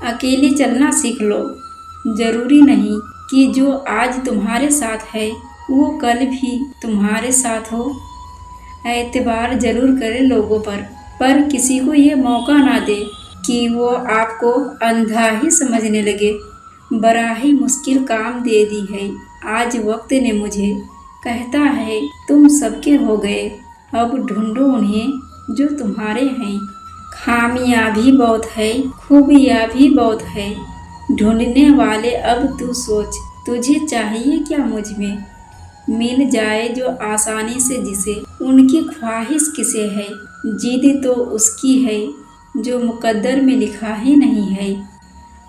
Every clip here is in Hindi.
अकेले चलना सीख लो। जरूरी नहीं कि जो आज तुम्हारे साथ है वो कल भी तुम्हारे साथ हो। एतबार जरूर करें लोगों पर किसी को ये मौका ना दे कि वो आपको अंधा ही समझने लगे। बड़ा ही मुश्किल काम दे दी है आज वक्त ने मुझे। कहता है तुम सबके हो गए, अब ढूंढो उन्हें जो तुम्हारे हैं। खामियां भी बहुत है, खूबियां भी बहुत है। ढूंढने वाले अब तू सोच, तुझे चाहिए क्या मुझ में। मिल जाए जो आसानी से जिसे, उनकी ख्वाहिश किसे है। जिद तो उसकी है जो मुकद्दर में लिखा ही नहीं है।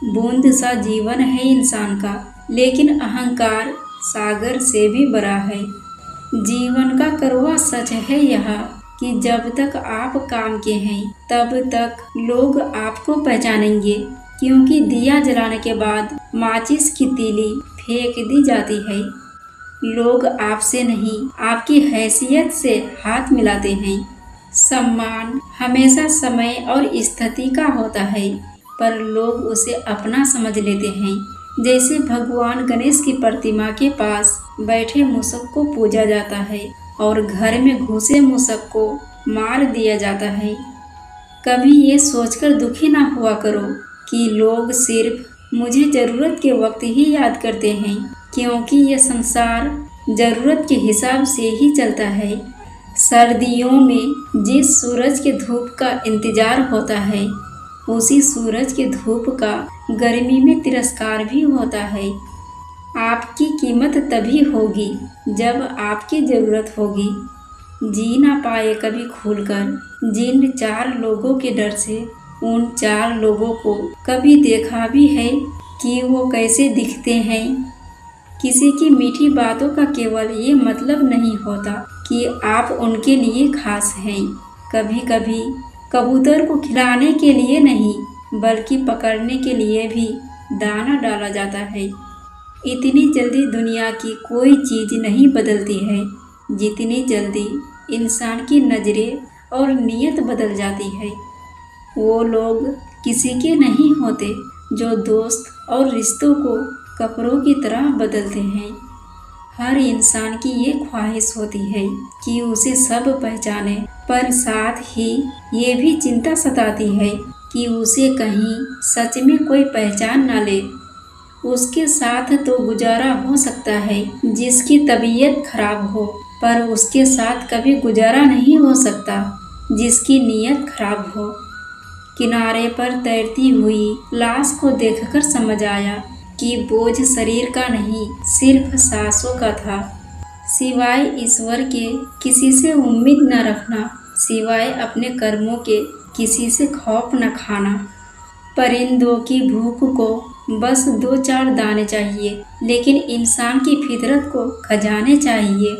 बूंद सा जीवन है इंसान का, लेकिन अहंकार सागर से भी बड़ा है। जीवन का कड़वा सच है यह कि जब तक आप काम के हैं तब तक लोग आपको पहचानेंगे, क्योंकि दिया जलाने के बाद माचिस की तीली फेंक दी जाती है। लोग आपसे नहीं, आपकी हैसियत से हाथ मिलाते हैं। सम्मान हमेशा समय और स्थिति का होता है, पर लोग उसे अपना समझ लेते हैं। जैसे भगवान गणेश की प्रतिमा के पास बैठे मूषक को पूजा जाता है और घर में घुसे मूषक को मार दिया जाता है। कभी ये सोचकर दुखी ना हुआ करो कि लोग सिर्फ मुझे ज़रूरत के वक्त ही याद करते हैं, क्योंकि ये संसार ज़रूरत के हिसाब से ही चलता है। सर्दियों में जिस सूरज के धूप का इंतज़ार होता है, उसी सूरज के धूप का गर्मी में तिरस्कार भी होता है। आपकी कीमत तभी होगी जब आपकी ज़रूरत होगी। जी ना पाए कभी खुलकर जिन 4 लोगों के डर से, उन 4 लोगों को कभी देखा भी है कि वो कैसे दिखते हैं। किसी की मीठी बातों का केवल ये मतलब नहीं होता कि आप उनके लिए खास हैं। कभी कभी कबूतर को खिलाने के लिए नहीं, बल्कि पकड़ने के लिए भी दाना डाला जाता है। इतनी जल्दी दुनिया की कोई चीज़ नहीं बदलती है जितनी जल्दी इंसान की नज़रें और नीयत बदल जाती है। वो लोग किसी के नहीं होते जो दोस्त और रिश्तों को कपड़ों की तरह बदलते हैं। हर इंसान की ये ख्वाहिश होती है कि उसे सब पहचाने, पर साथ ही ये भी चिंता सताती है कि उसे कहीं सच में कोई पहचान ना ले। उसके साथ तो गुजारा हो सकता है जिसकी तबीयत खराब हो, पर उसके साथ कभी गुजारा नहीं हो सकता जिसकी नीयत खराब हो। किनारे पर तैरती हुई लाश को देखकर समझ आया कि बोझ शरीर का नहीं, सिर्फ सांसों का था। सिवाय ईश्वर के किसी से उम्मीद न रखना, सिवाय अपने कर्मों के किसी से खौफ न खाना। परिंदों की भूख को बस 2-4 दाने चाहिए, लेकिन इंसान की फितरत को खजाने चाहिए।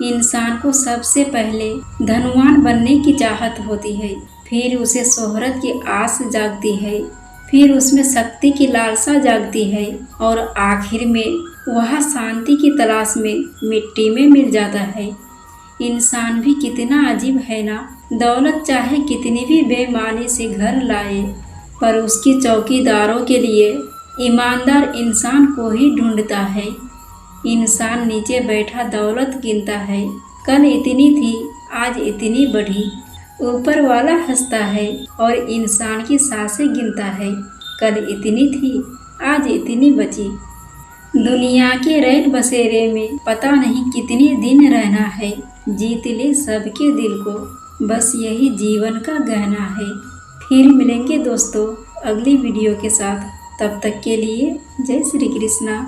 इंसान को सबसे पहले धनवान बनने की चाहत होती है, फिर उसे शोहरत की आस जागती है, फिर उसमें शक्ति की लालसा जागती है, और आखिर में वह शांति की तलाश में मिट्टी में मिल जाता है। इंसान भी कितना अजीब है ना। दौलत चाहे कितनी भी बेईमानी से घर लाए, पर उसकी चौकीदारों के लिए ईमानदार इंसान को ही ढूंढता है। इंसान नीचे बैठा दौलत गिनता है, कल इतनी थी, आज इतनी बढ़ी। ऊपर वाला हंसता है और इंसान की सांसें गिनता है, कल इतनी थी, आज इतनी बची। दुनिया के रैन बसेरे में पता नहीं कितने दिन रहना है। जीत ले सबके दिल को, बस यही जीवन का गहना है। फिर मिलेंगे दोस्तों अगली वीडियो के साथ। तब तक के लिए जय श्री कृष्णा।